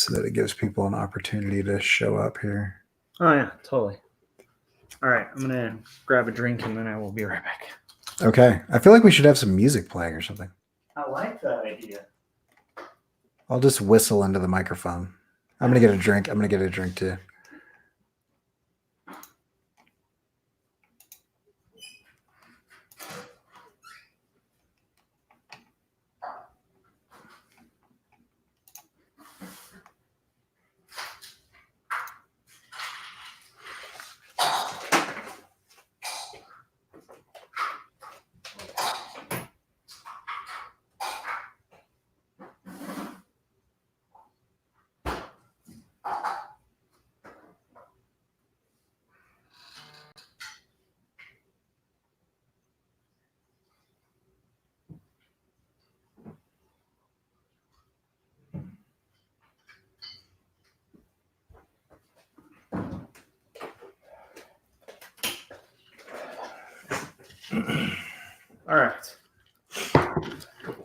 so that it gives people an opportunity to show up here. Oh, yeah, totally. All right, I'm going to grab a drink and then I will be right back. Okay. I feel like we should have some music playing or something. I like that idea. I'll just whistle into the microphone. I'm going to get a drink. I'm going to get a drink too. All right.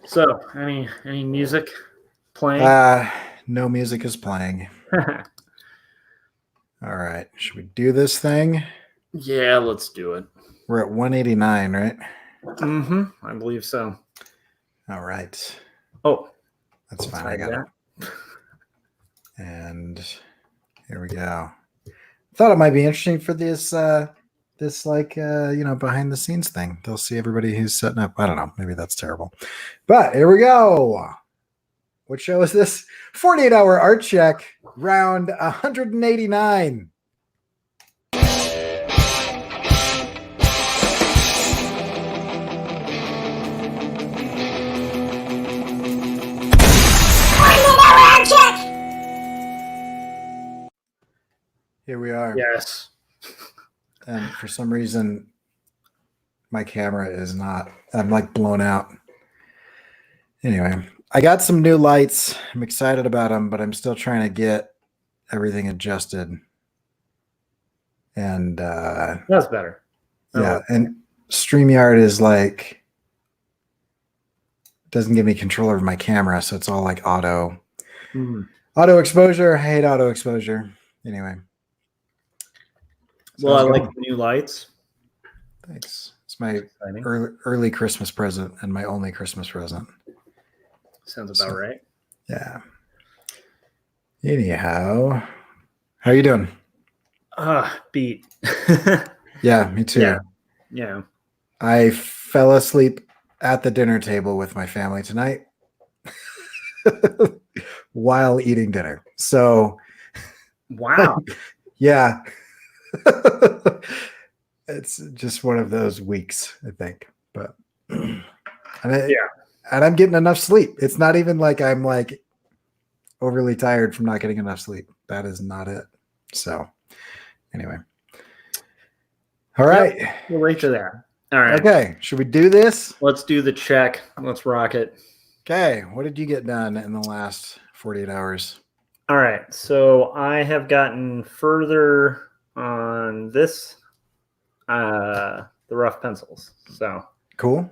So, any music playing? No music is playing. All right. Should we do this thing? Yeah, let's do it. We're at 189, right? Mm-hmm. I believe so. All right. Oh, that's fine. I got it. And here we go. Thought it might be interesting for this behind the scenes thing. They'll see everybody who's setting up. I don't know. Maybe that's terrible. But here we go. What show is this? 48-hour art check, round 189. Here we are. Yes. And for some reason, my camera is not. I'm like blown out. Anyway, I got some new lights. I'm excited about them, but I'm still trying to get everything adjusted. And that's better. Yeah, and StreamYard is like doesn't give me control over my camera, so it's all like auto exposure. I hate auto exposure. Anyway. Well, I like the new lights. Thanks. It's my early Christmas present and my only Christmas present. Sounds about right. Yeah. Anyhow, how are you doing? Beat. Yeah, me too. Yeah. I fell asleep at the dinner table with my family tonight while eating dinner. So, wow. Yeah. It's just one of those weeks, I think. But and I'm getting enough sleep. It's not even like I'm like overly tired from not getting enough sleep. That is not it. So anyway. All right. We'll wait to that. All right. Okay. Should we do this? Let's do the check. Let's rock it. Okay. What did you get done in the last 48 hours? All right. So I have gotten further on this, the rough pencils. So cool.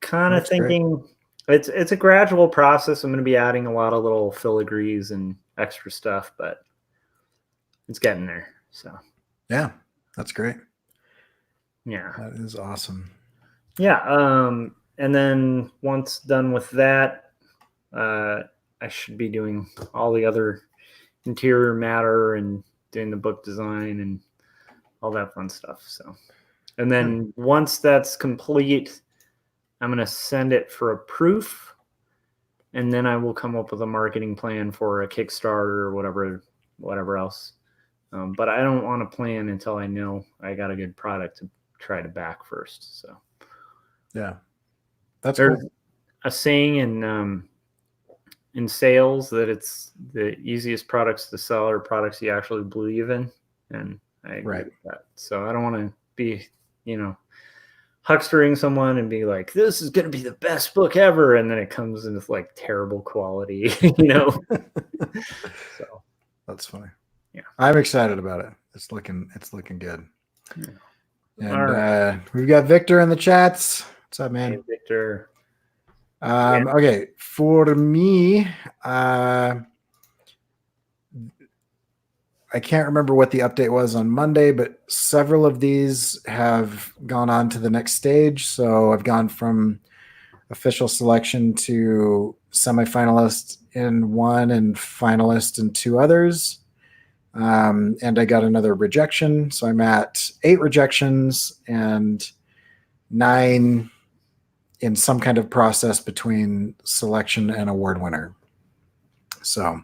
Kind of thinking great. It's a gradual process. I'm going to be adding a lot of little filigrees and extra stuff, but it's getting there. So yeah, that's great. Yeah, that is awesome. Yeah. And then once done with that, I should be doing all the other interior matter and doing the book design and all that fun stuff. So, and then once that's complete, I'm going to send it for a proof, and then I will come up with a marketing plan for a Kickstarter or whatever else. But I don't want to plan until I know I got a good product to try to back first. So, yeah, that's there's cool. A saying in sales that it's the easiest products to sell are products you actually believe in, and I agree with that. So I don't want to be, huckstering someone and be like, this is going to be the best book ever, and then it comes in with like terrible quality, So that's funny. Yeah, I'm excited about it. It's looking good. Yeah. And we've got Victor in the chats. What's up, man? Hey, Victor. Okay, for me, I I can't remember what the update was on Monday, but several of these have gone on to the next stage. So I've gone from official selection to semifinalist in one and finalist in two others. And I got another rejection. So I'm at 8 rejections and 9 in some kind of process between selection and award winner. So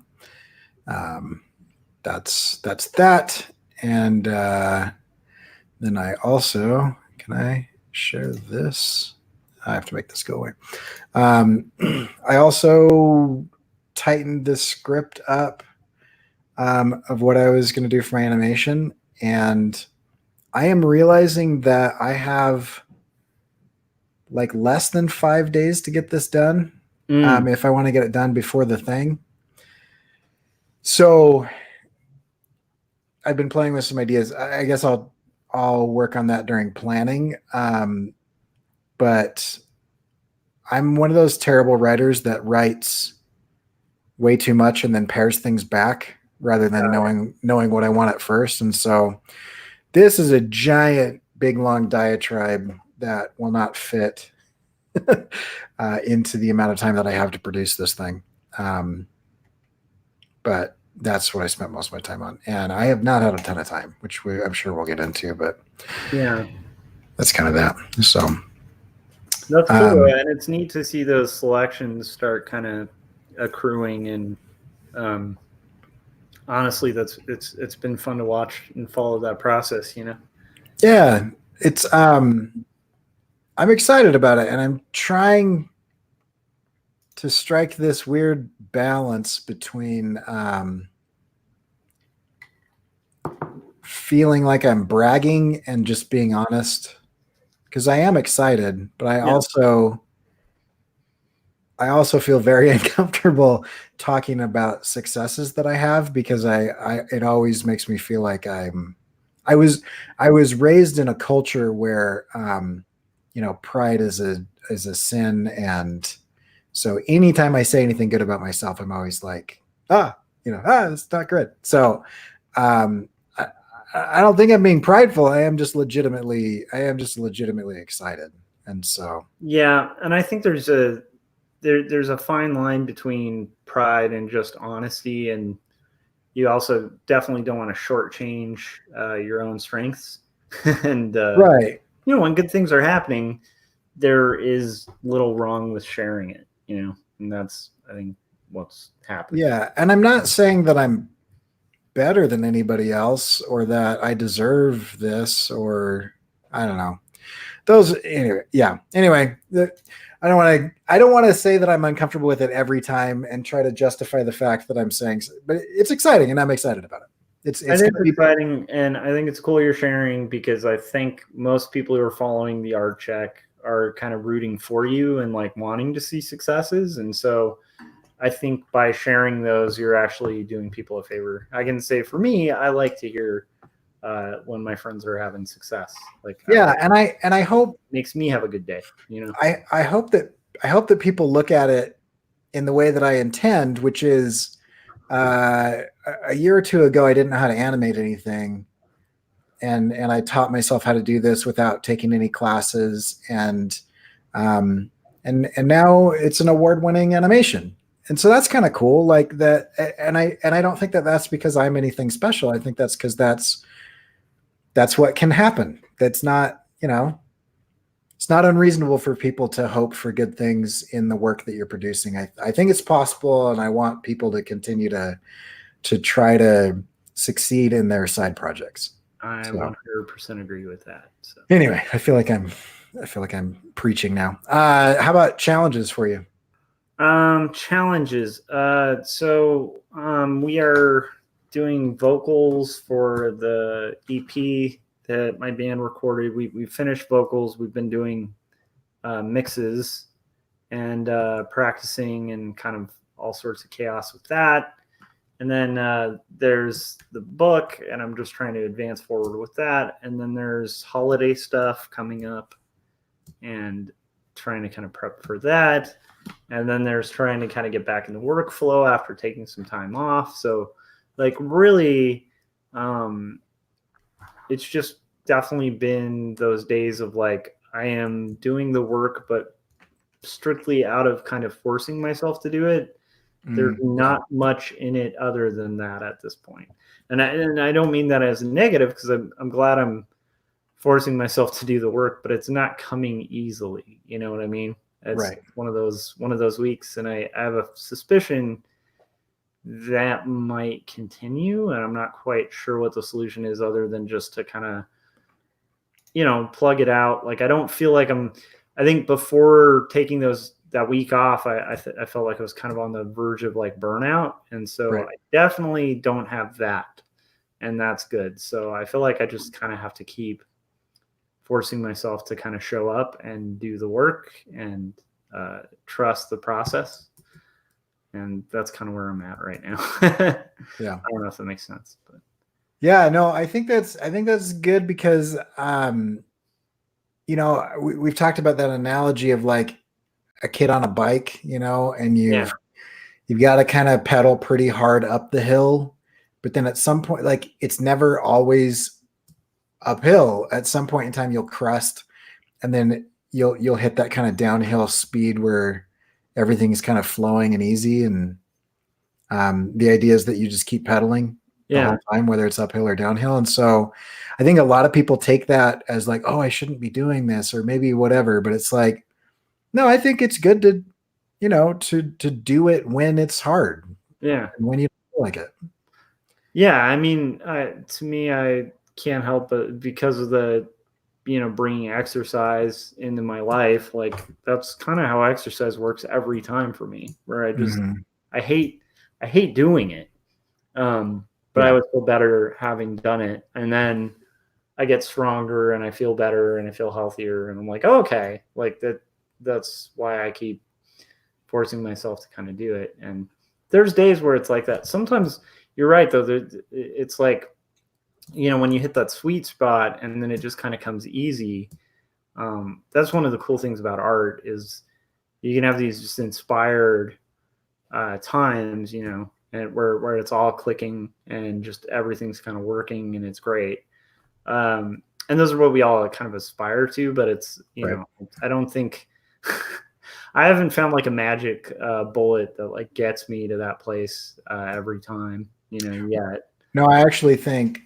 that's that. And then I also, can I share this? I have to make this go away. I also tightened the script up of what I was going to do for my animation. And I am realizing that I have like less than 5 days to get this done. If I want to get it done before the thing. So I've been playing with some ideas. I guess I'll work on that during planning. But I'm one of those terrible writers that writes way too much and then pares things back rather than knowing what I want at first. And so this is a giant, big, long diatribe that will not fit into the amount of time that I have to produce this thing. But that's what I spent most of my time on. And I have not had a ton of time, which I'm sure we'll get into, but yeah, that's kind of that. So that's cool. And it's neat to see those selections start kind of accruing. And honestly, it's been fun to watch and follow that process, Yeah, it's I'm excited about it, and I'm trying to strike this weird balance between feeling like I'm bragging and just being honest, because I am excited, but I also feel very uncomfortable talking about successes that I have, because it always makes me feel like I was raised in a culture where pride is a sin, and so anytime I say anything good about myself, I'm always like, it's not good. So I don't think I'm being prideful. I am just legitimately excited. And so yeah, and I think there's a fine line between pride and just honesty, and you also definitely don't want to shortchange your own strengths. And right, when good things are happening, there is little wrong with sharing it, and that's, I think, what's happening. Yeah, and I'm not saying that I'm better than anybody else or that I deserve this, or I don't know. Anyway, I don't want to say that I'm uncomfortable with it every time and try to justify the fact that I'm saying, but it's exciting and I'm excited about it. I think it's exciting, and I think it's cool you're sharing, because I think most people who are following the art check are kind of rooting for you and like wanting to see successes. And so I think by sharing those, you're actually doing people a favor. I can say for me, I like to hear when my friends are having success. Like, and I hope it makes me have a good day. I hope that people look at it in the way that I intend, which is a year or two ago, I didn't know how to animate anything. And I taught myself how to do this without taking any classes. And now it's an award-winning animation. And so that's kind of cool. Like that. And I don't think that that's because I'm anything special. I think that's because that's what can happen. That's not, it's not unreasonable for people to hope for good things in the work that you're producing. I think it's possible, and I want people to continue to try to succeed in their side projects. I 100% agree with that. So. Anyway, I feel like I'm preaching now. How about challenges for you? Challenges. So we are doing vocals for the EP that my band recorded. We finished vocals. We've been doing mixes and practicing and kind of all sorts of chaos with that. And then there's the book, and I'm just trying to advance forward with that. And then there's holiday stuff coming up and trying to kind of prep for that. And then there's trying to kind of get back in the workflow after taking some time off. So like really It's just definitely been those days of like, I am doing the work, but strictly out of kind of forcing myself to do it. There's not much in it other than that at this point. And I don't mean that as a negative, because I'm glad I'm forcing myself to do the work, but it's not coming easily. You know what I mean? It's Right. one of those weeks, and I have a suspicion that might continue, and I'm not quite sure what the solution is other than just to kind of, plug it out. Like, I don't feel like I think before taking that week off, I felt like I was kind of on the verge of like burnout. And so Right. I definitely don't have that, and that's good. So I feel like I just kind of have to keep forcing myself to kind of show up and do the work and trust the process. And that's kind of where I'm at right now. Yeah. I don't know if that makes sense, but yeah, no, I think that's good because, we've talked about that analogy of like a kid on a bike, and you've got to kind of pedal pretty hard up the hill, but then at some point, like, it's never always uphill. At some point in time, you'll crest, and then you'll hit that kind of downhill speed where everything is kind of flowing and easy. And the idea is that you just keep pedaling the whole time, whether it's uphill or downhill. And so I think a lot of people take that as like, oh, I shouldn't be doing this, or maybe whatever. But it's like, no, I think it's good to, to do it when it's hard. Yeah. And when you feel like it. Yeah. I mean, to me, I can't help but, because of the, bringing exercise into my life, like that's kind of how exercise works every time for me, where I just, I hate doing it. But I would feel better having done it. And then I get stronger and I feel better and I feel healthier. And I'm like, oh, okay, like that's why I keep forcing myself to kind of do it. And there's days where it's like that. Sometimes you're right, though. It's like, when you hit that sweet spot and then it just kind of comes easy. That's one of the cool things about art, is you can have these just inspired times, and where it's all clicking and just everything's kind of working and it's great. And those are what we all kind of aspire to, but it's, I don't think I haven't found like a magic bullet that like gets me to that place every time, yet. No, I actually think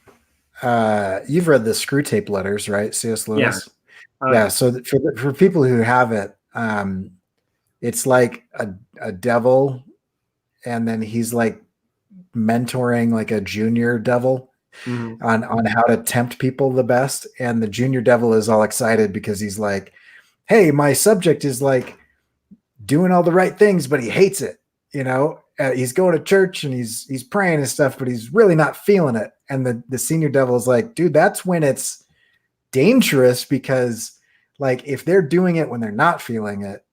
you've read the Screw Tape Letters, right? C.S. Lewis. Yeah. So for people who have it, it's like a devil, and then he's like mentoring like a junior devil on how to tempt people the best. And the junior devil is all excited because he's like, hey, my subject is like doing all the right things, but he hates it. He's going to church and he's praying and stuff, but he's really not feeling it. And the senior devil is like, dude, that's when it's dangerous, because like if they're doing it when they're not feeling it,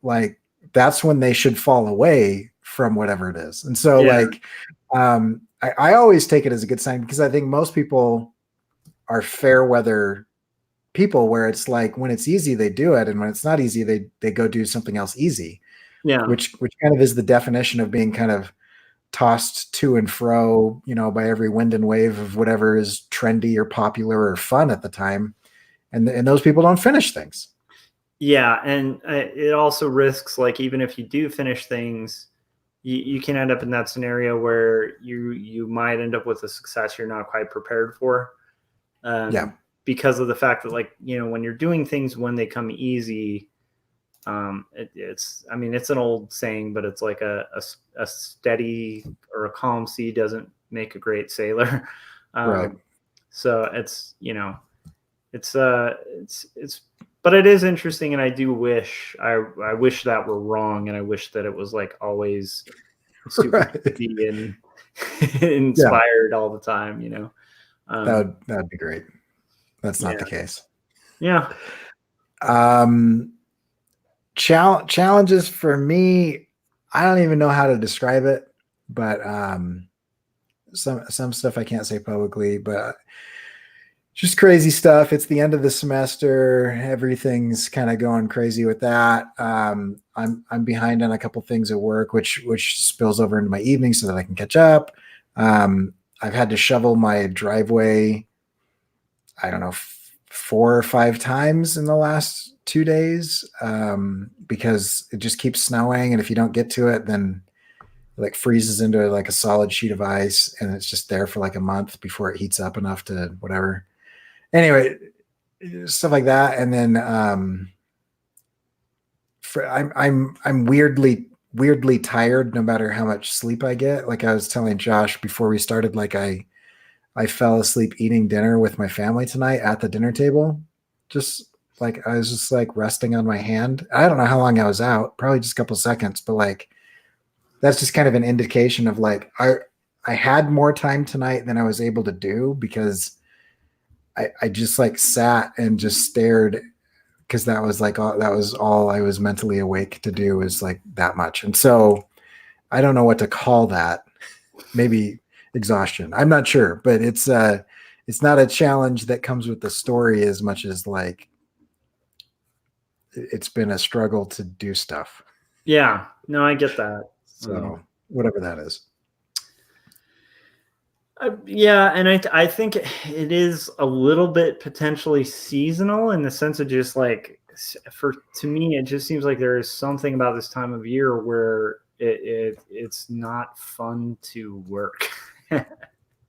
like that's when they should fall away from whatever it is. And so I always take it as a good sign, because I think most people are fair weather people, where it's like when it's easy, they do it. And when it's not easy, they go do something else easy. Yeah. Which kind of is the definition of being kind of tossed to and fro, by every wind and wave of whatever is trendy or popular or fun at the time. And those people don't finish things. Yeah. And it also risks, like, even if you do finish things, you can end up in that scenario where you might end up with a success you're not quite prepared for. Because of the fact that, like, when you're doing things when they come easy, it's an old saying, but it's like a steady or a calm sea doesn't make a great sailor. Right. So it's but it is interesting. And I do wish, I wish that were wrong. And I wish that it was like always super easy and inspired all the time, that'd be great. That's not the case. Yeah. Challenges for me, I don't even know how to describe it, but some stuff I can't say publicly, but just crazy stuff. It's the end of the semester. Everything's kind of going crazy with that. I'm behind on a couple things at work, which spills over into my evening so that I can catch up. I've had to shovel my driveway, I don't know, 4 or 5 times in the last 2 days, because it just keeps snowing. And if you don't get to it, then it like freezes into like a solid sheet of ice, and it's just there for like a month before it heats up enough to whatever. Anyway, stuff like that. And then I'm weirdly tired no matter how much sleep I get. Like I was telling Josh before we started, like I fell asleep eating dinner with my family tonight at the dinner table. Just like I was just like resting on my hand. I don't know how long I was out, probably just a couple seconds, but like that's just kind of an indication of like I had more time tonight than I was able to do because I just like sat and just stared, because that was like that was all I was mentally awake to do, is like that much. And so I don't know what to call that. Maybe exhaustion. I'm not sure, but it's not a challenge that comes with the story as much as like it's been a struggle to do stuff. Yeah, no, I get that. So whatever that is. Yeah, and I think it is a little bit potentially seasonal in the sense of just like to me it just seems like there is something about this time of year where it's not fun to work.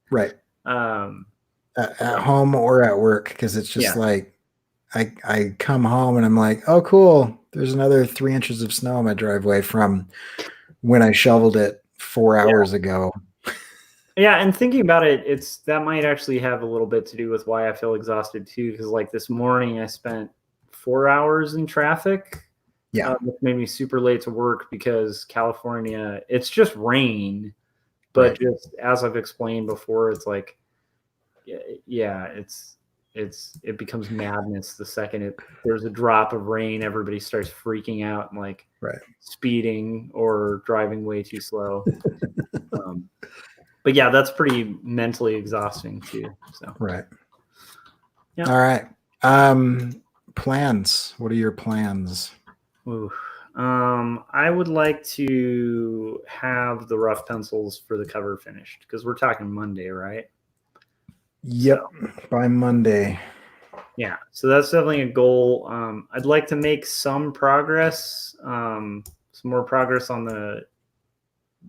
Right. At home or at work, because it's just like I come home and I'm like, oh cool, there's another 3 inches of snow on my driveway from when I shoveled it 4 hours ago. Yeah, and thinking about it, that might actually have a little bit to do with why I feel exhausted too. Because like this morning, I spent 4 hours in traffic. Yeah, which made me super late to work because California, it's just rain, but just as I've explained before, it's like, yeah, it becomes madness the second there's a drop of rain. Everybody starts freaking out and like speeding or driving way too slow. But yeah, that's pretty mentally exhausting too. So Yeah. All right. Plans. What are your plans? Ooh. I would like to have the rough pencils for the cover finished because we're talking Monday, right? Yep, by Monday. Yeah, so that's definitely a goal. I'd like to make some progress, some more progress on the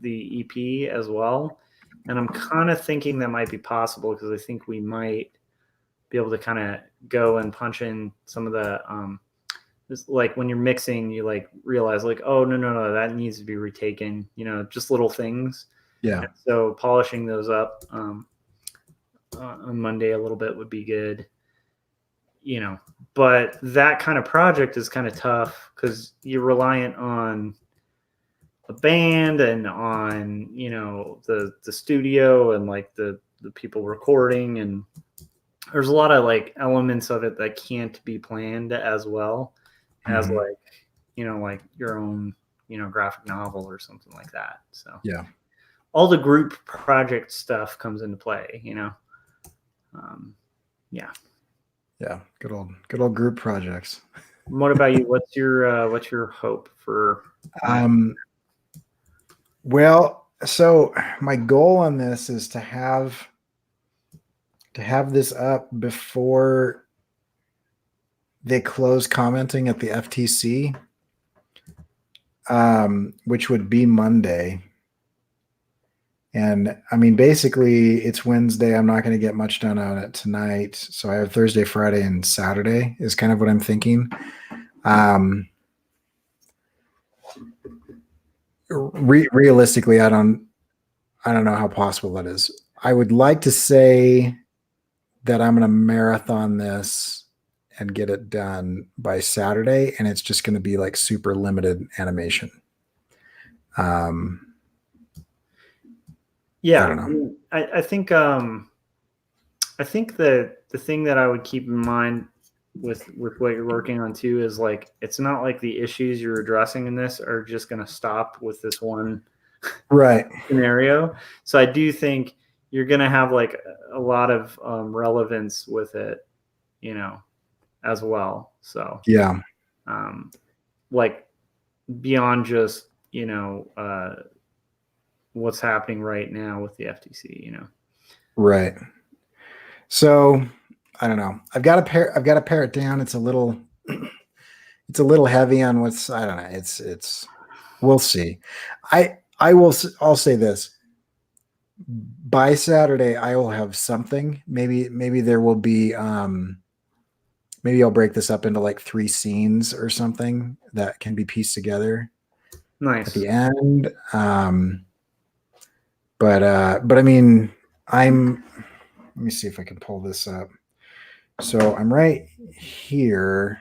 EP as well. And I'm kind of thinking that might be possible because I think we might be able to kind of go and punch in some of the like when you're mixing, you like realize like, oh no, that needs to be retaken. Just little things. Yeah. And so polishing those up on Monday a little bit would be good. But that kind of project is kind of tough because you're reliant on a band and on the studio and like the people recording, and there's a lot of like elements of it that can't be planned as well as like like your own graphic novel or something like that. So yeah, all the group project stuff comes into play. Yeah, good old group projects. What about you? What's your hope for? Well, so my goal on this is to have this up before they close commenting at the FTC, which would be Monday. And I mean, basically it's Wednesday. I'm not going to get much done on it tonight. So I have Thursday, Friday, and Saturday is kind of what I'm thinking. Realistically, I don't know how possible that is. I would like to say that I'm going to marathon this and get it done by Saturday. And it's just going to be like super limited animation. Yeah, I don't know. I think that the thing that I would keep in mind with what you're working on too is like it's not like the issues you're addressing in this are just going to stop with this one scenario. So I do think you're going to have like a lot of relevance with it, as well. So yeah, like beyond just what's happening right now with the FTC, Right. So I don't know. I've got to pare it down. It's a little heavy on what's, I don't know. It's we'll see. I'll say this. By Saturday I will have something. Maybe there will be maybe I'll break this up into like 3 scenes or something that can be pieced together Nice. at the end. But I mean, let me see if I can pull this up. So I'm right here.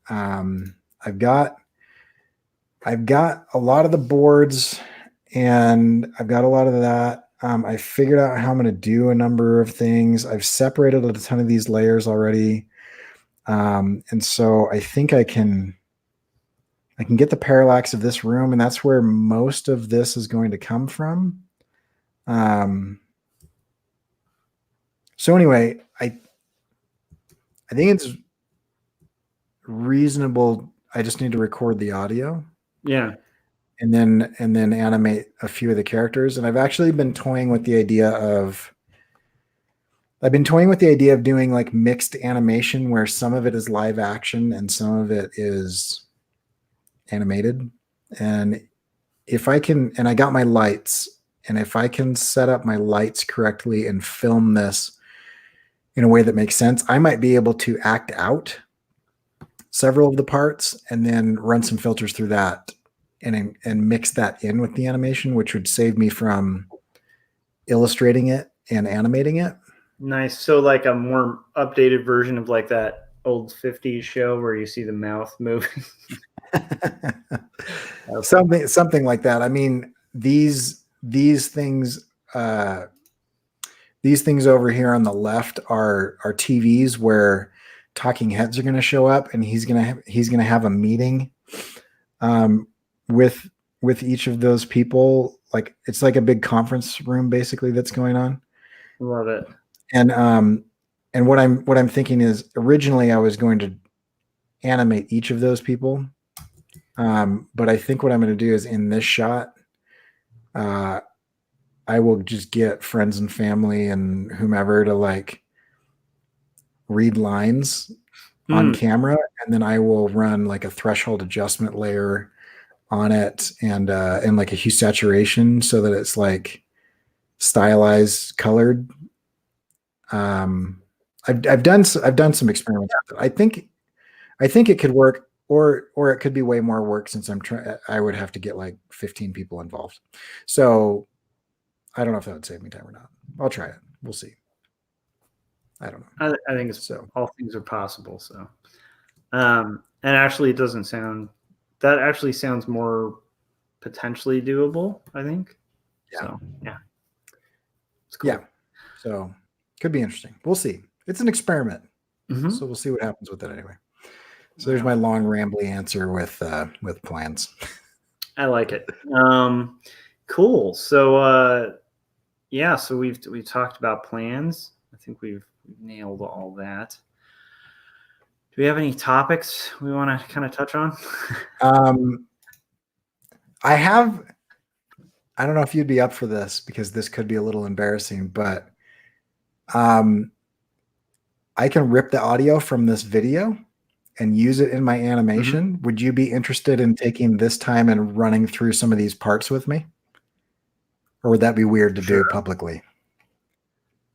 I've got a lot of the boards and I've got a lot of that. I figured out how I'm going to do a number of things. I've separated a ton of these layers already. And so I think I can get the parallax of this room, and that's where most of this is going to come from. So anyway, I think it's reasonable. I just need to record the audio. Yeah. And then animate a few of the characters. And I've actually been toying with the idea of doing like mixed animation where some of it is live action and some of it is animated. And if I can, and I got my lights, and if I can set up my lights correctly and film this in a way that makes sense, I might be able to act out several of the parts and then run some filters through that and mix that in with the animation, which would save me from illustrating it and animating it. Nice. So like a more updated version of like that old 50s show where you see the mouth moving. something like that. I mean, these things over here on the left are TVs where talking heads are going to show up, and he's going to have a meeting with each of those people. Like it's like a big conference room basically that's going on. Love it. And what I'm thinking is, originally I was going to animate each of those people. But I think what I'm going to do is, in this shot, I will just get friends and family and whomever to like read lines on camera, and then I will run like a threshold adjustment layer on it and like a hue saturation so that it's like stylized, colored. I've done some experiments with it. I think it could work, or it could be way more work since I would have to get like 15 people involved. So I don't know if that would save me time or not. I'll try it. We'll see. I don't know. I think it's so. All things are possible. So, and actually, that actually sounds more potentially doable, I think. Yeah. So, yeah. It's cool. Yeah. So could be interesting. We'll see. It's an experiment. Mm-hmm. So we'll see what happens with it anyway. So there's my long rambly answer with plans. I like it. Cool. So yeah, so we've talked about plans. I think we've nailed all that. Do we have any topics we want to kind of touch on? I don't know if you'd be up for this because this could be a little embarrassing, but I can rip the audio from this video and use it in my animation. Mm-hmm. Would you be interested in taking this time and running through some of these parts with me? Or would that be weird to do publicly?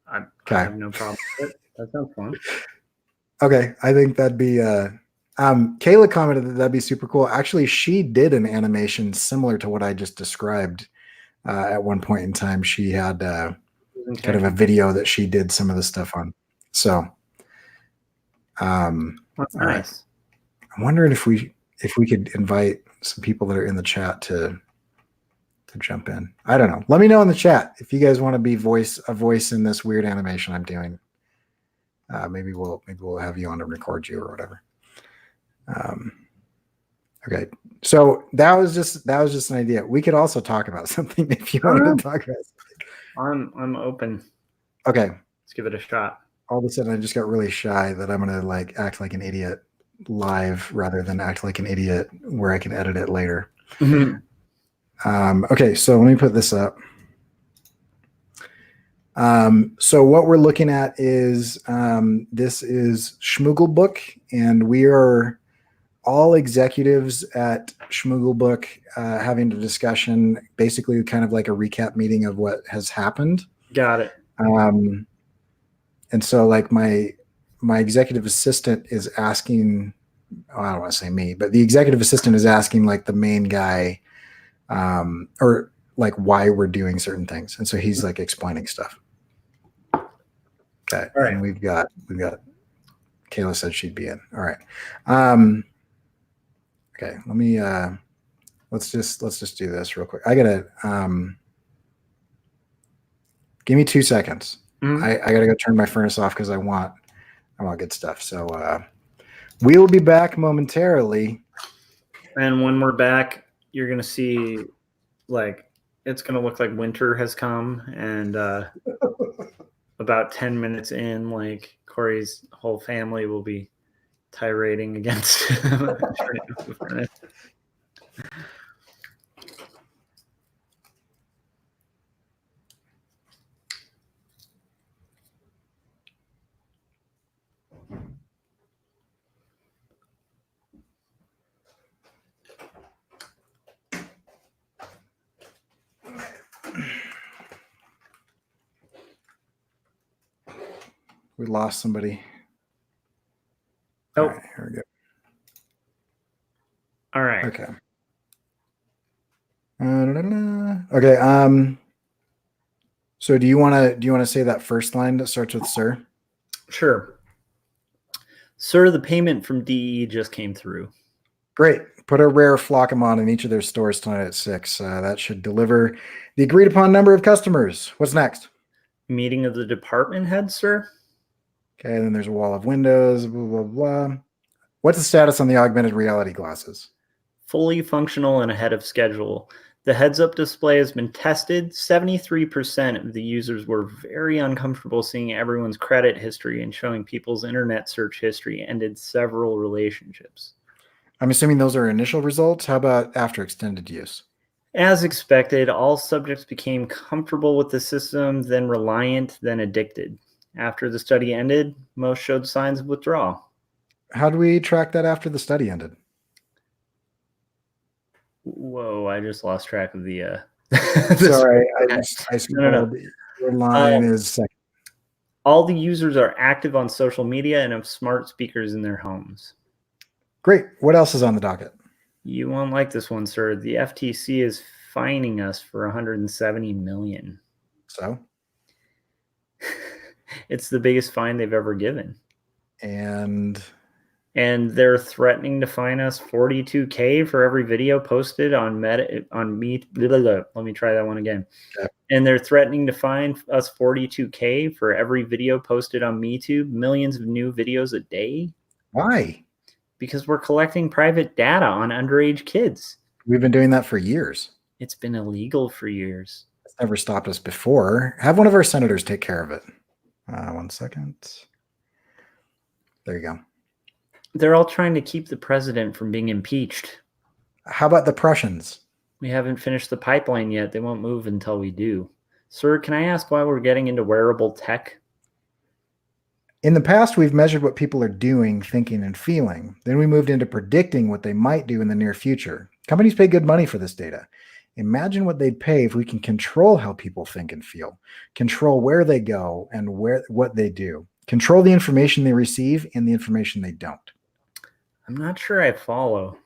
I have no problem with it. That sounds fun. Okay. I think that'd be Kayla commented that'd be super cool. Actually, she did an animation similar to what I just described. At one point in time, she had kind of a video that she did some of the stuff on. So that's nice. Right. I'm wondering if we could invite some people that are in the chat to jump in. I don't know. Let me know in the chat if you guys want to be a voice in this weird animation I'm doing. Maybe we'll have you on to record you or whatever. Okay. So that was just an idea. We could also talk about something if you wanted to talk about something. I'm open. Okay. Let's give it a shot. All of a sudden I just got really shy that I'm going to like act like an idiot live rather than act like an idiot where I can edit it later. Mm-hmm. Okay. So let me put this up. So what we're looking at is this is Schmoogle Book, and we are all executives at Schmoogle Book having a discussion, basically kind of like a recap meeting of what has happened. Got it. And so like my executive assistant is asking, I don't want to say me, but the executive assistant is asking like the main guy or like why we're doing certain things. And so he's like explaining stuff. Okay. All right. And we've got Kayla said she'd be in. All right. Okay. Let me let's just do this real quick. I gotta give me 2 seconds. Mhm. I gotta go turn my furnace off because I want good stuff. So we will be back momentarily. And when we're back, you're gonna see like it's gonna look like winter has come, and about 10 minutes in, like Cory's whole family will be tirading against turning off the furnace. We lost somebody. Oh, all right, here we go. All right. Okay. Okay. So do you want to say that first line that starts with sir? Sure. Sir, the payment from DE just came through. Great. Put a rare Flockemon in each of their stores tonight at 6. That should deliver the agreed upon number of customers. What's next? Meeting of the department head, sir. Okay, then there's a wall of windows, blah, blah, blah. What's the status on the augmented reality glasses? Fully functional and ahead of schedule. The heads-up display has been tested. 73% of the users were very uncomfortable seeing everyone's credit history and showing people's internet search history ended several relationships. I'm assuming those are initial results. How about after extended use? As expected, all subjects became comfortable with the system, then reliant, then addicted. After the study ended, most showed signs of withdrawal. How do we track that after the study ended? Whoa, I just lost track of the... Sorry, I scrolled. No. Your line is second. All the users are active on social media and have smart speakers in their homes. Great. What else is on the docket? You won't like this one, sir. The FTC is fining us for $170 million. So? It's the biggest fine they've ever given. And they're threatening to fine us $42K for every video posted on let me try that one again. Okay. And they're threatening to fine us $42K for every video posted on MeTube, millions of new videos a day. Why? Because we're collecting private data on underage kids. We've been doing that for years. It's been illegal for years. It's never stopped us before. Have one of our senators take care of it. 1 second. There you go. They're all trying to keep the president from being impeached. How about the Prussians? We haven't finished the pipeline yet. They won't move until we do. Sir, can I ask why we're getting into wearable tech? In the past, we've measured what people are doing, thinking, and feeling. Then we moved into predicting what they might do in the near future. Companies pay good money for this data. Imagine what they'd pay if we can control how people think and feel, control where they go and what they do, control the information they receive and the information they don't. I'm not sure I follow.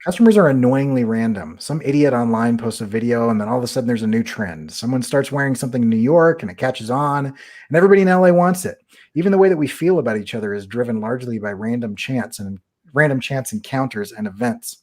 Customers are annoyingly random. Some idiot online posts a video and then all of a sudden there's a new trend. Someone starts wearing something in New York and it catches on and everybody in LA wants it. Even the way that we feel about each other is driven largely by random chance encounters and events.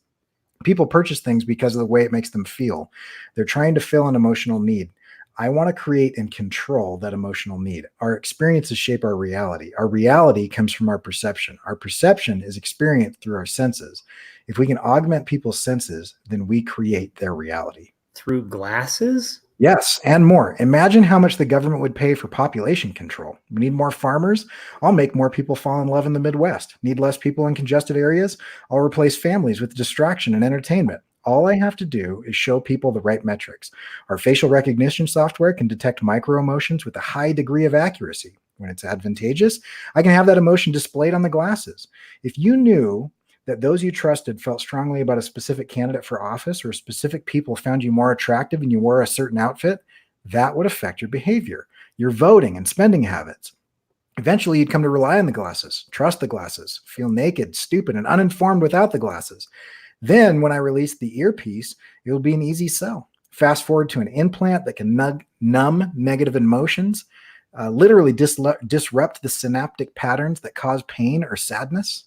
People purchase things because of the way it makes them feel. They're trying to fill an emotional need. I want to create and control that emotional need. Our experiences shape our reality. Our reality comes from our perception. Our perception is experienced through our senses. If we can augment people's senses, then we create their reality. Through glasses? Yes, and more. Imagine how much the government would pay for population control. We need more farmers. I'll make more people fall in love in the Midwest. Need less people in congested areas. I'll replace families with distraction and entertainment. All I have to do is show people the right metrics. Our facial recognition software can detect micro emotions with a high degree of accuracy. When it's advantageous, I can have that emotion displayed on the glasses. If you knew that those you trusted felt strongly about a specific candidate for office, or specific people found you more attractive and you wore a certain outfit, that would affect your behavior, your voting and spending habits. Eventually, you'd come to rely on the glasses, trust the glasses, feel naked, stupid, and uninformed without the glasses. Then, when I release the earpiece, it'll be an easy sell. Fast forward to an implant that can numb negative emotions, literally disrupt the synaptic patterns that cause pain or sadness.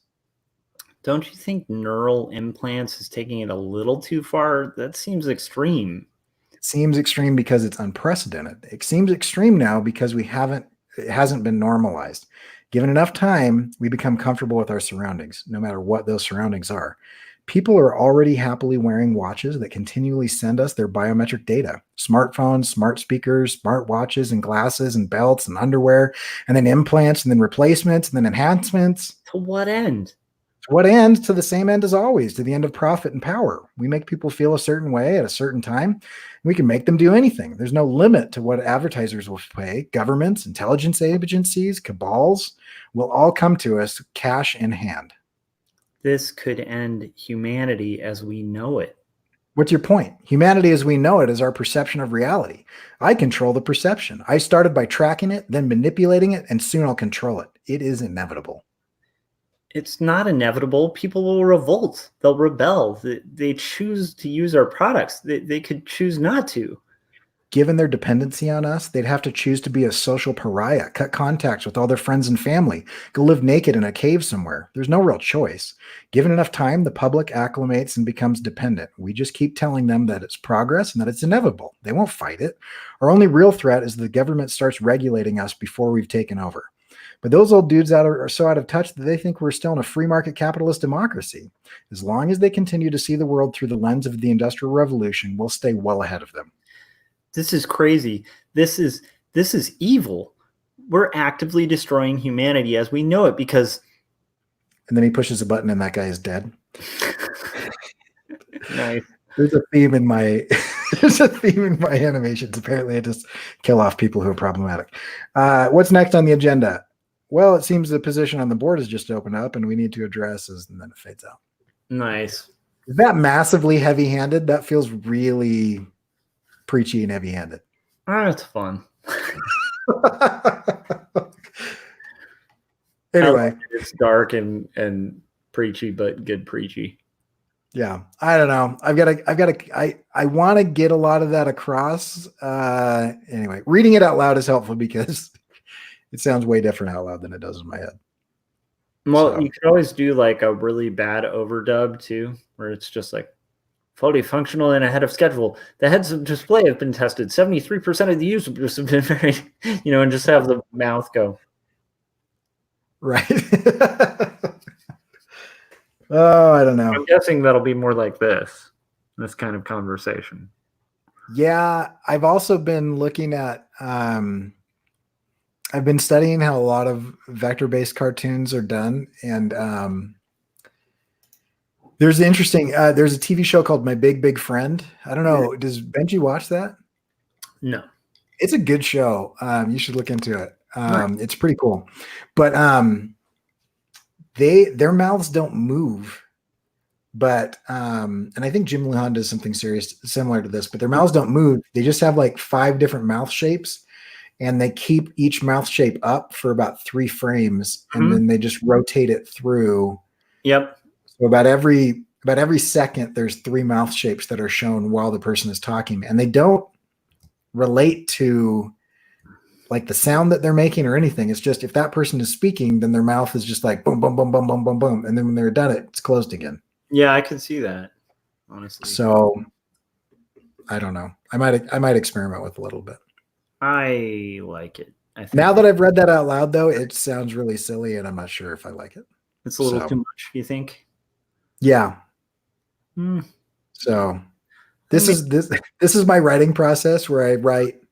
Don't you think neural implants is taking it a little too far? That seems extreme. It seems extreme because it's unprecedented. It seems extreme now because it hasn't been normalized. Given enough time, we become comfortable with our surroundings, no matter what those surroundings are. People are already happily wearing watches that continually send us their biometric data. Smartphones, smart speakers, smart watches, and glasses, and belts, and underwear, and then implants, and then replacements, and then enhancements. To what end? To what end? To the same end as always, to the end of profit and power. We make people feel a certain way at a certain time. We can make them do anything. There's no limit to what advertisers will pay. Governments, intelligence agencies, cabals will all come to us cash in hand. This could end humanity as we know it. What's your point? Humanity as we know it is our perception of reality. I control the perception. I started by tracking it, then manipulating it, and soon I'll control it. It is inevitable. It's not inevitable. People will revolt. They'll rebel. They choose to use our products. They could choose not to. Given their dependency on us, they'd have to choose to be a social pariah, cut contacts with all their friends and family, go live naked in a cave somewhere. There's no real choice. Given enough time, the public acclimates and becomes dependent. We just keep telling them that it's progress and that it's inevitable. They won't fight it. Our only real threat is the government starts regulating us before we've taken over. But those old dudes are so out of touch that they think we're still in a free market capitalist democracy. As long as they continue to see the world through the lens of the Industrial Revolution, we'll stay well ahead of them. This is crazy. This is evil. We're actively destroying humanity as we know it because. And then he pushes a button and that guy is dead. Nice. There's a theme in my animations. Apparently I just kill off people who are problematic. What's next on the agenda? Well, it seems the position on the board has just opened up and we need to address this, and then it fades out. Nice. Is that massively heavy-handed? That feels really preachy and heavy-handed. It's fun. Anyway, it's dark and preachy, but good preachy. Yeah, I don't know. I want to get a lot of that across. Anyway, reading it out loud is helpful because it sounds way different out loud than it does in my head. Well, so. You could always do like a really bad overdub too, where it's just like fully functional and ahead of schedule. The heads-up display have been tested. 73% of the users have been very, and just have the mouth go. Right. Oh, I don't know. I'm guessing that'll be more like this kind of conversation. Yeah, I've also been looking at, I've been studying how a lot of vector-based cartoons are done. And there's a TV show called My Big, Big Friend. I don't know. Does Benji watch that? No. It's a good show. You should look into it. It's pretty cool. But their mouths don't move. But and I think Jim Lujan does something similar to this, but their mouths don't move. They just have like 5 different mouth shapes, and they keep each mouth shape up for about 3 frames, and then they just rotate it through. Yep. So about every second, there's 3 mouth shapes that are shown while the person is talking, and they don't relate to like the sound that they're making or anything. It's just if that person is speaking, then their mouth is just like boom, boom, boom, boom, boom, boom, boom, and then when they're done, it's closed again. Yeah, I can see that, honestly. So I don't know. I might experiment with a little bit. I like it. Now that I've read that out loud, though, it sounds really silly, and I'm not sure if I like it. It's a little too much, you think? Yeah. So this is my writing process where I write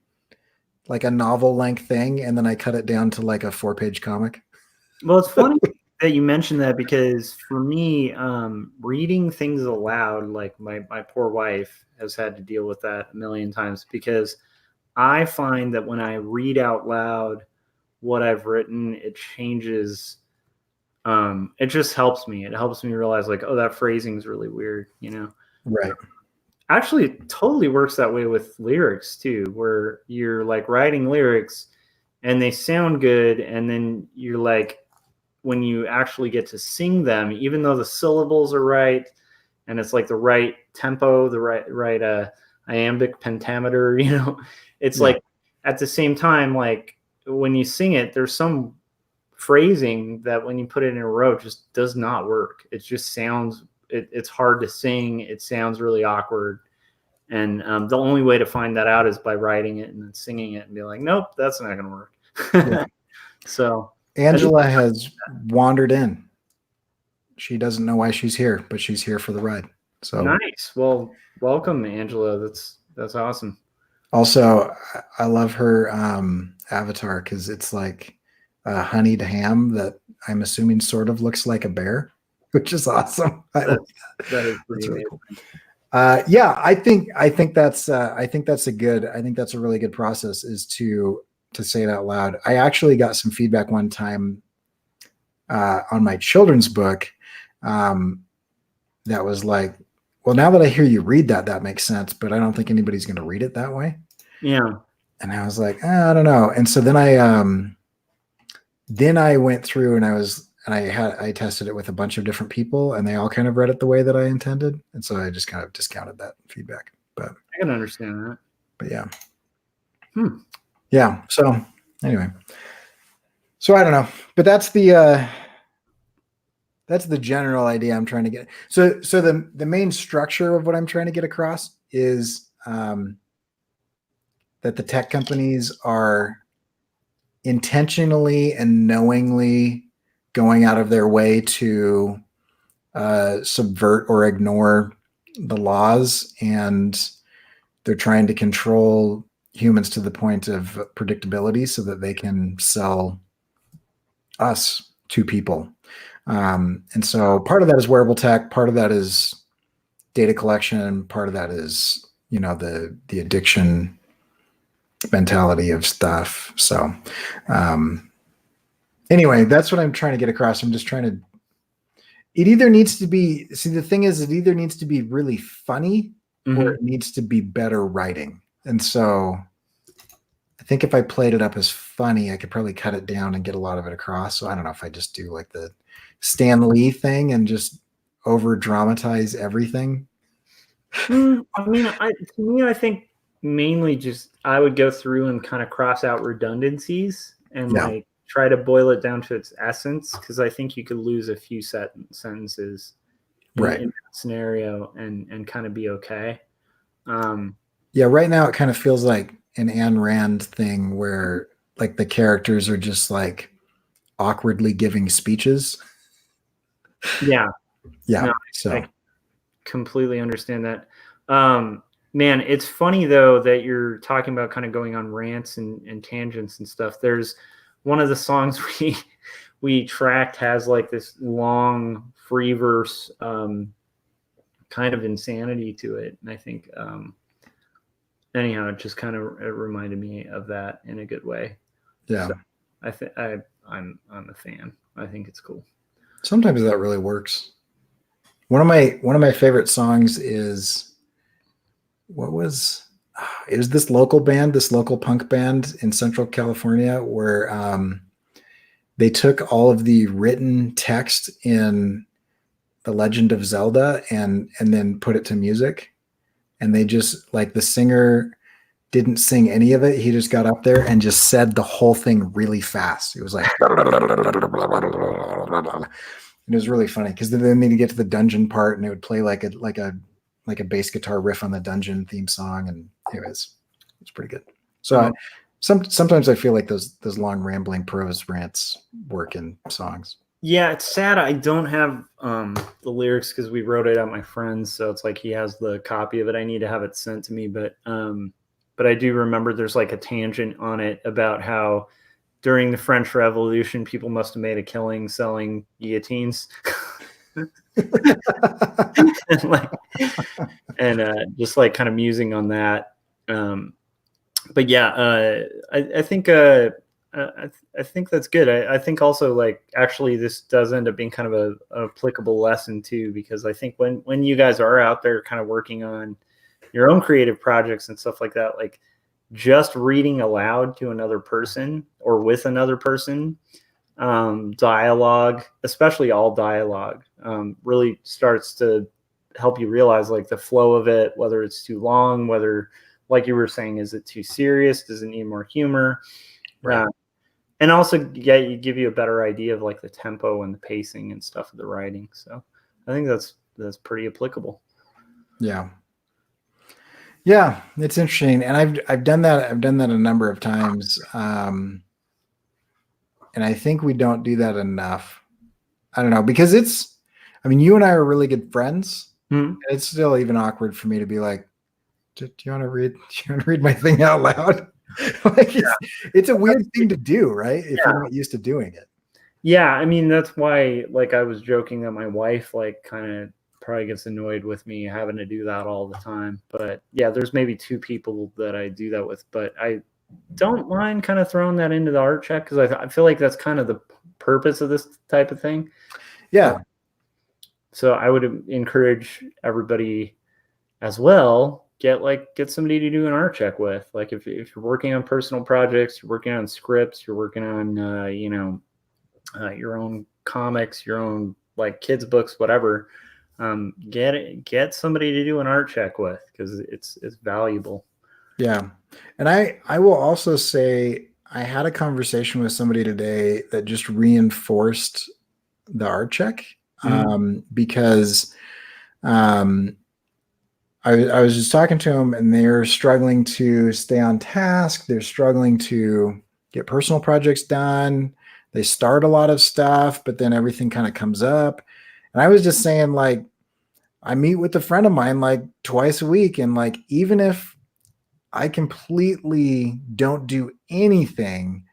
like a novel length thing, and then I cut it down to like a 4-page comic. Well, it's funny. that you mentioned that, because for me, reading things aloud, like my poor wife has had to deal with that a million times, because I find that when I read out loud what I've written, it changes. It just helps me. It helps me realize, like, oh, that phrasing is really weird, you know? Right. Actually, it totally works that way with lyrics too, where you're like writing lyrics and they sound good. And then you're like, when you actually get to sing them, even though the syllables are right and it's like the right tempo, the right iambic pentameter, you know, it's like at the same time, like when you sing it, there's some phrasing that when you put it in a row just does not work. It just sounds, it's hard to sing. It sounds really awkward. And the only way to find that out is by writing it and then singing it and be like, nope, that's not going to work. Yeah. So Angela has wandered in. She doesn't know why she's here, but she's here for the ride. So nice. Well, welcome, Angela. That's awesome. Also, I love her avatar because it's like a honeyed ham that I'm assuming sort of looks like a bear, which is awesome. That is pretty really amazing. cool. Yeah, I think that's a really good process, is to say it out loud. I actually got some feedback one time on my children's book that was like, well, now that I hear you read that, that makes sense, but I don't think anybody's going to read it that way. Yeah. And I was like, I don't know. And so then I went through and I tested it with a bunch of different people, and they all kind of read it the way that I intended. And so I just kind of discounted that feedback. But I can understand that. But yeah. Yeah. So anyway, so I don't know, but that's the general idea I'm trying to get. So the main structure of what I'm trying to get across is that the tech companies are intentionally and knowingly going out of their way to subvert or ignore the laws, and they're trying to control humans to the point of predictability so that they can sell us to people. And so part of that is wearable tech, part of that is data collection, part of that is, the addiction mentality of stuff. So anyway, that's what I'm trying to get across. I'm just trying to, it either needs to be, the thing is, it either needs to be really funny or it needs to be better writing. And so I think if I played it up as funny, I could probably cut it down and get a lot of it across. So I don't know if I just do like the Stan Lee thing and just over dramatize everything. I mean, to me, I think mainly just I would go through and kind of cross out redundancies and like try to boil it down to its essence, because I think you could lose a few sentences in that scenario and kind of be okay. Yeah, right now it kind of feels like an Ayn Rand thing where like the characters are just like awkwardly giving speeches. Yeah. Yeah. No, so I completely understand that. Man, it's funny though that you're talking about kind of going on rants and tangents and stuff. There's one of the songs we tracked has like this long free verse kind of insanity to it. And I think anyhow, it just kind of reminded me of that in a good way. Yeah. So I think I'm a fan. I think it's cool. Sometimes that really works. One of my favorite songs is this local punk band in Central California where they took all of the written text in The Legend of Zelda and then put it to music. And they just, like, the singer didn't sing any of it. He just got up there and just said the whole thing really fast. It was like, and it was really funny because then they'd get to the dungeon part and it would play like a bass guitar riff on the dungeon theme song. And anyways, it's pretty good. So sometimes I feel like those long rambling prose rants work in songs. Yeah, it's sad I don't have the lyrics because we wrote it at my friend's, so it's like he has the copy of it. I need to have it sent to me, but I do remember there's like a tangent on it about how during the French Revolution, people must have made a killing selling guillotines. and just like kind of musing on that. But yeah, I think I think that's good. I think also like actually this does end up being kind of a applicable lesson too, because I think when you guys are out there kind of working on your own creative projects and stuff like that, like just reading aloud to another person or with another person, dialogue, especially all dialogue, really starts to help you realize like the flow of it, whether it's too long, whether, like you were saying, is it too serious? Does it need more humor? Right. And also give you a better idea of like the tempo and the pacing and stuff of the writing. So I think that's pretty applicable. Yeah. Yeah, it's interesting. And I've done that. I've done that a number of times. And I think we don't do that enough. I don't know, because you and I are really good friends. Mm-hmm. It's still even awkward for me to be like, do you want to read my thing out loud? Like it's a weird thing to do, right? If you're not used to doing it. Yeah, I mean, that's why, like, I was joking that my wife, like, kind of probably gets annoyed with me having to do that all the time. But yeah, there's maybe 2 people that I do that with, but I don't mind kind of throwing that into the art check, because I feel like that's kind of the purpose of this type of thing. Yeah. So I would encourage everybody as well, get somebody to do an art check with. Like if you're working on personal projects, you're working on scripts, you're working on your own comics, your own like kids books, whatever, get somebody to do an art check with, because it's valuable. Yeah. And I will also say I had a conversation with somebody today that just reinforced the art check, because I was just talking to them, and they're struggling to stay on task. They're struggling to get personal projects done. They start a lot of stuff, but then everything kind of comes up. And I was just saying, like, I meet with a friend of mine like twice a week, and like, even if I completely don't do anything,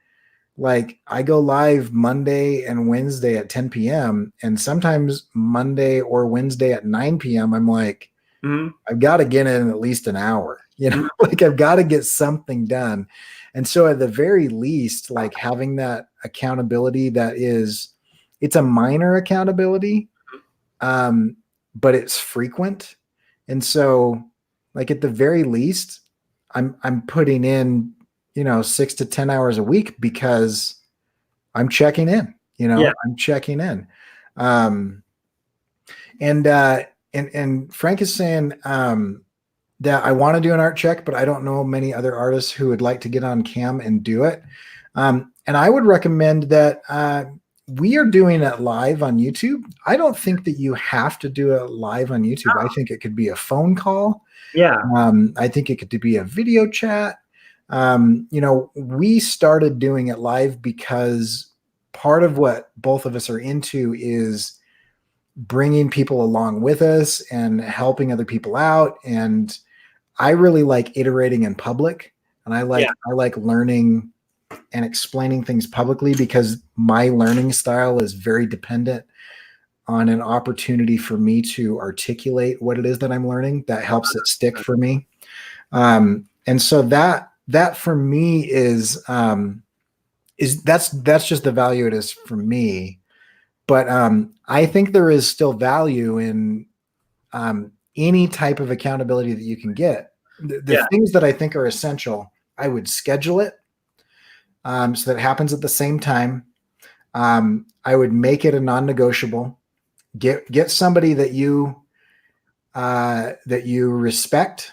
like I go live Monday and Wednesday at 10 p.m. and sometimes Monday or Wednesday at 9 p.m. I'm like, I've got to get in at least an hour, like I've got to get something done. And so at the very least, like having that accountability it's a minor accountability, but it's frequent. And so like at the very least, I'm putting in, 6 to 10 hours a week, because I'm checking in, I'm checking in. And Frank is saying that I want to do an art check, but I don't know many other artists who would like to get on cam and do it. And I would recommend that we are doing it live on YouTube. I don't think that you have to do it live on YouTube. I think it could be a phone call. Yeah. I think it could be a video chat. We started doing it live because part of what both of us are into is bringing people along with us and helping other people out. And I really like iterating in public, and I like learning and explaining things publicly, because my learning style is very dependent on an opportunity for me to articulate what it is that I'm learning that helps it stick for me. And so that for me is that's just the value it is for me. But I think there is still value in any type of accountability that you can get. The things that I think are essential, I would schedule it so that it happens at the same time. I would make it a non-negotiable. Get somebody that you respect,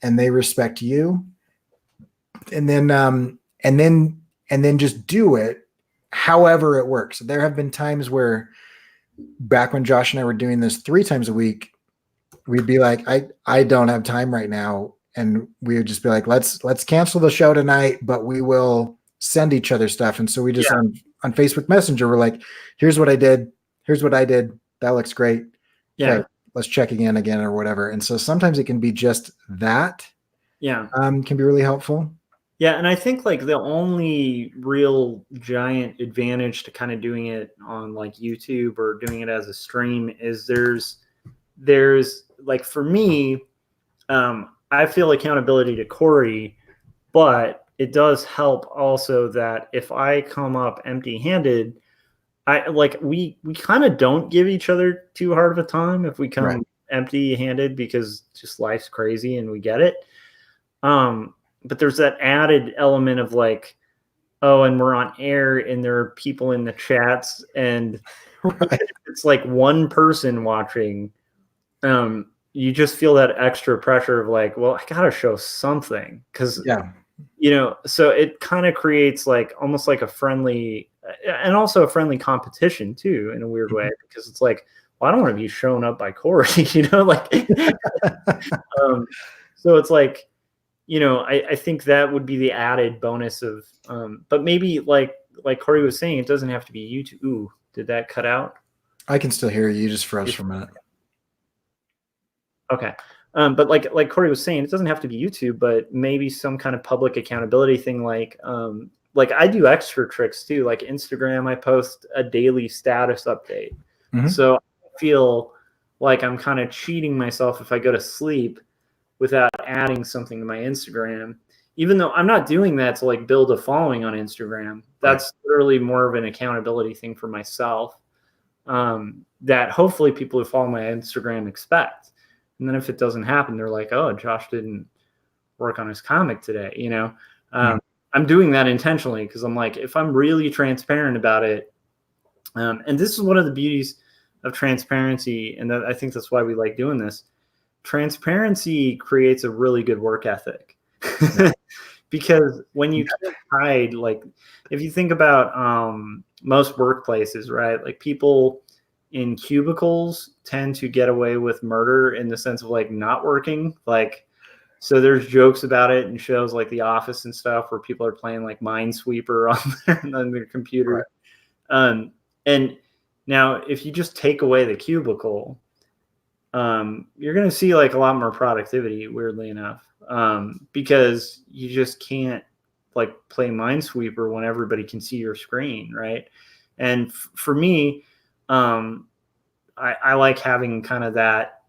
and they respect you, and then just do it however it works. There have been times where, back when Josh and I were doing this 3 times a week, we'd be like, I don't have time right now. And we would just be like, let's cancel the show tonight, but we will send each other stuff. And so we just on Facebook Messenger, we're like, here's what I did. Here's what I did. That looks great. Yeah. Okay, let's check again or whatever. And so sometimes it can be just that. Yeah. Can be really helpful. Yeah, and I think like the only real giant advantage to kind of doing it on like YouTube or doing it as a stream is there's like for me, I feel accountability to Cory, but it does help also that if I come up empty-handed, I like we kind of don't give each other too hard of a time if we come Right. empty-handed because just life's crazy and we get it. But there's that added element of like, oh, and we're on air and there are people in the chats, and Right. it's like one person watching. You just feel that extra pressure of like, well, I gotta show something because Yeah. so it kind of creates like almost like a friendly and also a friendly competition too in a weird way because it's like, well, I don't want to be shown up by Cory, like um, so it's like, I think that would be the added bonus of, but maybe like Cory was saying, it doesn't have to be YouTube. Ooh, did that cut out? I can still hear you. You just froze for a minute. Okay. But like Cory was saying, it doesn't have to be YouTube, but maybe some kind of public accountability thing. Like I do extra tricks too. Like Instagram, I post a daily status update. Mhm. So I feel like I'm kind of cheating myself if I go to sleep without adding something to my Instagram, even though I'm not doing that to like build a following on Instagram. That's literally more of an accountability thing for myself, that hopefully people who follow my Instagram expect. And then if it doesn't happen, they're like, oh, Josh didn't work on his comic today. I'm doing that intentionally because I'm like, if I'm really transparent about it, and this is one of the beauties of transparency, and I think that's why we like doing this. Transparency creates a really good work ethic. Because when you can't hide, like if you think about most workplaces, right? Like people in cubicles tend to get away with murder in the sense of like not working. Like, so there's jokes about it in shows like The Office and stuff where people are playing like Minesweeper on their computer. Right. And now if you just take away the cubicle, you're going to see like a lot more productivity, weirdly enough, because you just can't like play Minesweeper when everybody can see your screen, right? And for me, I like having kind of that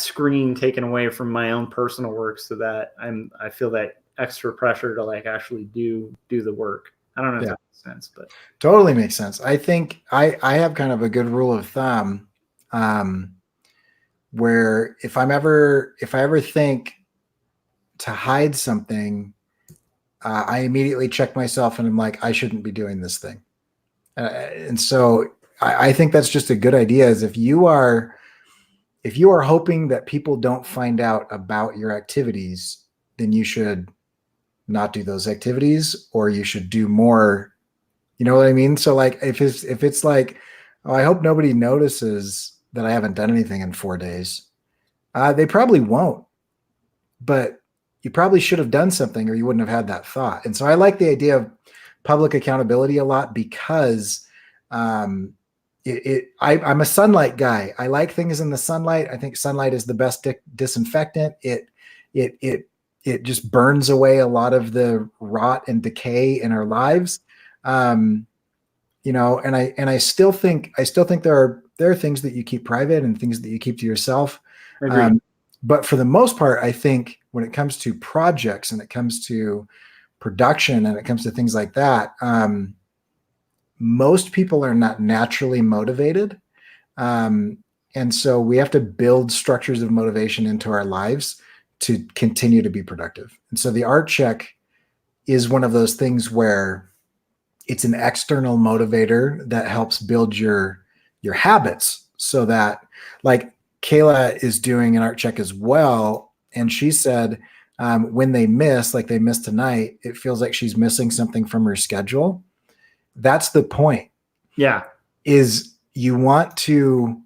screen taken away from my own personal work, so that I feel that extra pressure to like actually do the work. I don't know if that makes sense, but totally makes sense. I think I have kind of a good rule of thumb, where if I ever think to hide something, I immediately check myself and I'm like, I shouldn't be doing this thing. And so I think that's just a good idea. Is if you are hoping that people don't find out about your activities, then you should not do those activities, or you should do more. You know what I mean? So like if it's like, oh, I hope nobody notices that I haven't done anything in 4 days. They probably won't, but you probably should have done something or you wouldn't have had that thought. And so I like the idea of public accountability a lot because I'm a sunlight guy. I like things in the sunlight. I think sunlight is the best disinfectant. It just burns away a lot of the rot and decay in our lives. And I still think there are things that you keep private and things that you keep to yourself. But for the most part, I think when it comes to projects and it comes to production and it comes to things like that, most people are not naturally motivated. And so we have to build structures of motivation into our lives to continue to be productive. And so the art check is one of those things where it's an external motivator that helps build your habits, so that, like, Kayla is doing an art check as well. And she said, when they miss, like they missed tonight, it feels like she's missing something from her schedule. That's the point. Yeah. Is you want to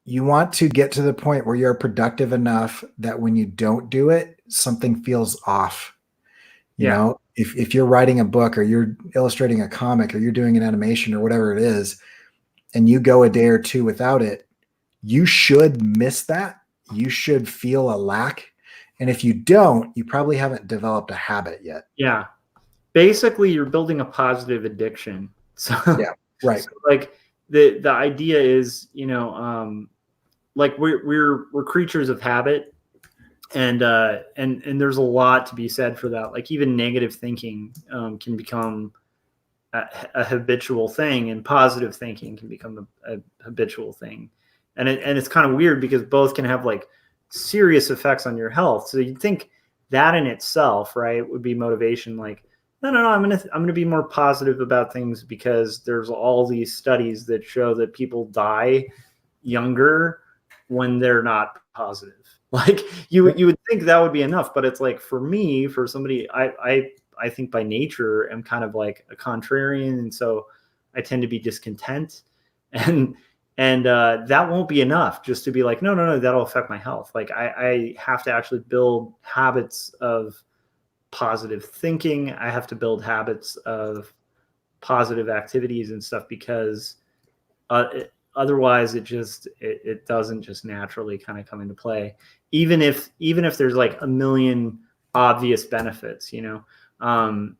get to the point where you're productive enough that when you don't do it, something feels off. You know, if you're writing a book or you're illustrating a comic or you're doing an animation or whatever it is, and you go a day or two without it, you should miss that. You should feel a lack. And if you don't, you probably haven't developed a habit yet. Yeah. Basically, you're building a positive addiction. So, yeah, right. So like the idea is, like we're creatures of habit, and there's a lot to be said for that. Like even negative thinking can become a habitual thing, and positive thinking can become a habitual thing. And it's kind of weird because both can have like serious effects on your health. So you'd think that in itself, right, would be motivation. Like, no, I'm gonna be more positive about things because there's all these studies that show that people die younger when they're not positive. Like you would think that would be enough, but it's like for me, for somebody, I think by nature I'm kind of like a contrarian, and so I tend to be discontent, and that won't be enough just to be like, no, that'll affect my health. Like I have to actually build habits of positive thinking. I have to build habits of positive activities and stuff, because otherwise it doesn't just naturally kind of come into play, even if there's like a million obvious benefits, and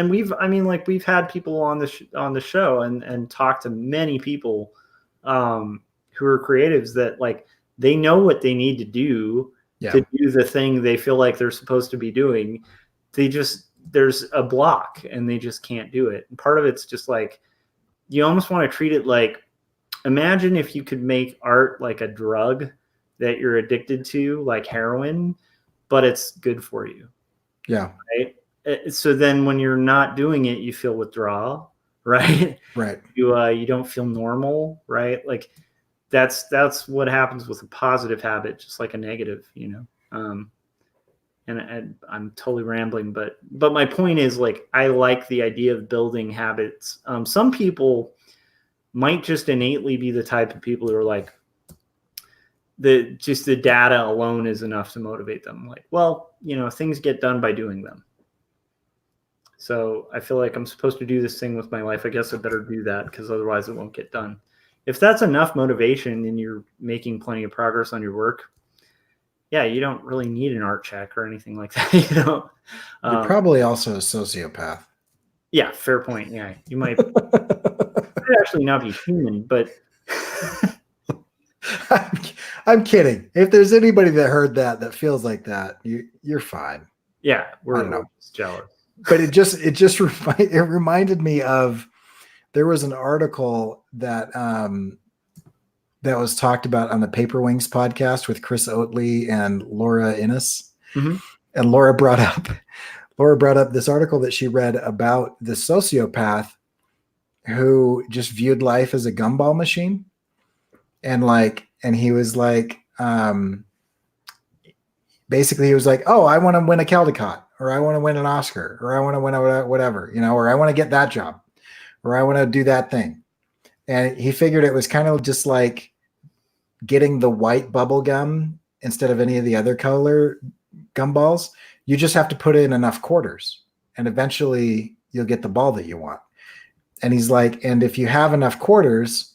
we've had people on the show and talked to many people who are creatives that like they know what they need to do to do the thing they feel like they're supposed to be doing. There's a block and they just can't do it. And part of it's just like, you almost want to treat it like, imagine if you could make art like a drug that you're addicted to, like heroin, but it's good for you. Yeah. Right. So then when you're not doing it, you feel withdrawal, right? Right. You don't feel normal, right? Like that's what happens with a positive habit, just like a negative, and I'm totally rambling, but my point is, like, I like the idea of building habits. Some people might just innately be the type of people who are like, the data alone is enough to motivate them. Like, well, things get done by doing them. So I feel like I'm supposed to do this thing with my life. I guess I better do that because otherwise it won't get done. If that's enough motivation and you're making plenty of progress on your work, yeah, you don't really need an art check or anything like that. You're probably also a sociopath. Yeah, fair point. Yeah, you might actually not be human, but I'm kidding. If there's anybody that heard that feels like that, you're fine. Yeah, we're just jealous. But it reminded me of, there was an article that that was talked about on the Paper Wings podcast with Chris Oatley and Laura Innes. Mm-hmm. And Laura brought up this article that she read about the sociopath who just viewed life as a gumball machine. And he was like, basically he was like, oh, I want to win a Caldecott, or I want to win an Oscar, or I want to win a whatever, or I want to get that job, or I want to do that thing. And he figured it was kind of just like getting the white bubble gum instead of any of the other color gumballs. You just have to put in enough quarters and eventually you'll get the ball that you want. And he's like, and if you have enough quarters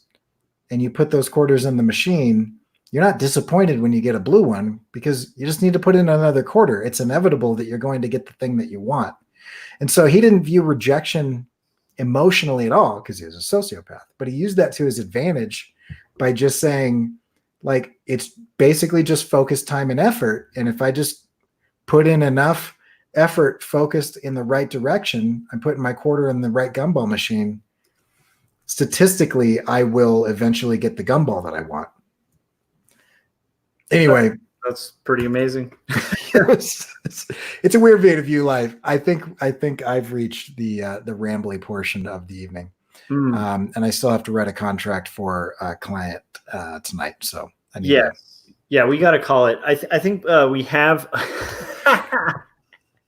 and you put those quarters in the machine, you're not disappointed when you get a blue one because you just need to put in another quarter. It's inevitable that you're going to get the thing that you want. And so he didn't view rejection emotionally at all because he was a sociopath, but he used that to his advantage by just saying, like, it's basically just focused time and effort. And if I just put in enough effort focused in the right direction, I'm putting my quarter in the right gumball machine, statistically, I will eventually get the gumball that I want. Anyway, that's pretty amazing. It's a weird way to view life. I think I've reached the rambly portion of the evening, and I still have to write a contract for a client tonight. So I need yeah, we got to call it. I think we have.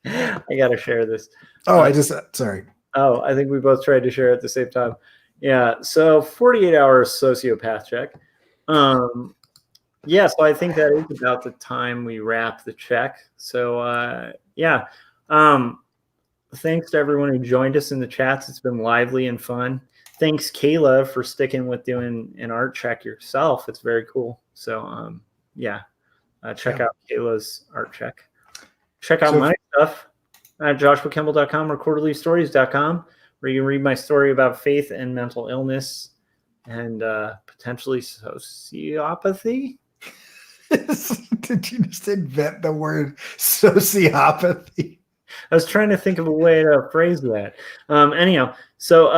I got to share this. Oh, sorry. Oh, I think we both tried to share at the same time. Yeah. So 48 hours sociopath check. Yeah, so I think that is about the time we wrap the check. So yeah, thanks to everyone who joined us in the chats. It's been lively and fun. Thanks, Kayla, for sticking with doing an art check yourself. It's very cool. So yeah, Check out Kayla's art check. Check out my stuff at joshuakemble.com or quarterlystories.com, where you can read my story about faith and mental illness and potentially sociopathy. Did you just invent the word sociopathy? I was trying to think of a way to phrase that. Anyhow, so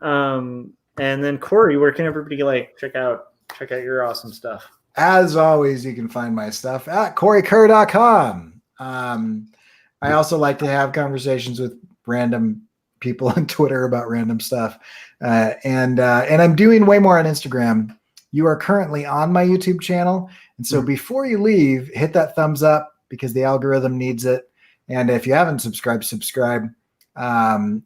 and then Cory, where can everybody check out your awesome stuff? As always, you can find my stuff at CoryKerr.com. I also like to have conversations with random people on Twitter about random stuff. And I'm doing way more on Instagram. You are currently on my YouTube channel. And so before you leave, hit that thumbs up because the algorithm needs it. And if you haven't subscribed, subscribe. And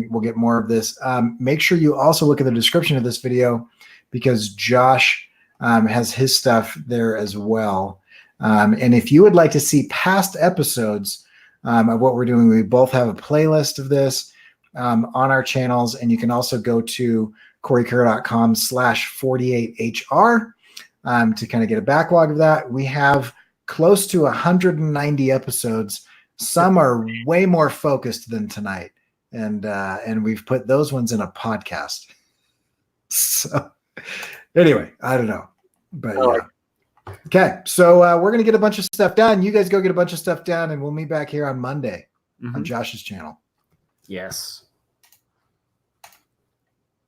we'll get more of this. Make sure you also look at the description of this video because Josh has his stuff there as well. And if you would like to see past episodes of what we're doing, we both have a playlist of this on our channels. And you can also go to CoryKerr.com/48HR to kind of get a backlog of that. We have close to 190 episodes. Some are way more focused than tonight. And we've put those ones in a podcast. So anyway, I don't know. But yeah. Okay, so we're going to get a bunch of stuff done. You guys go get a bunch of stuff done, and we'll meet back here on Monday on Josh's channel. Yes.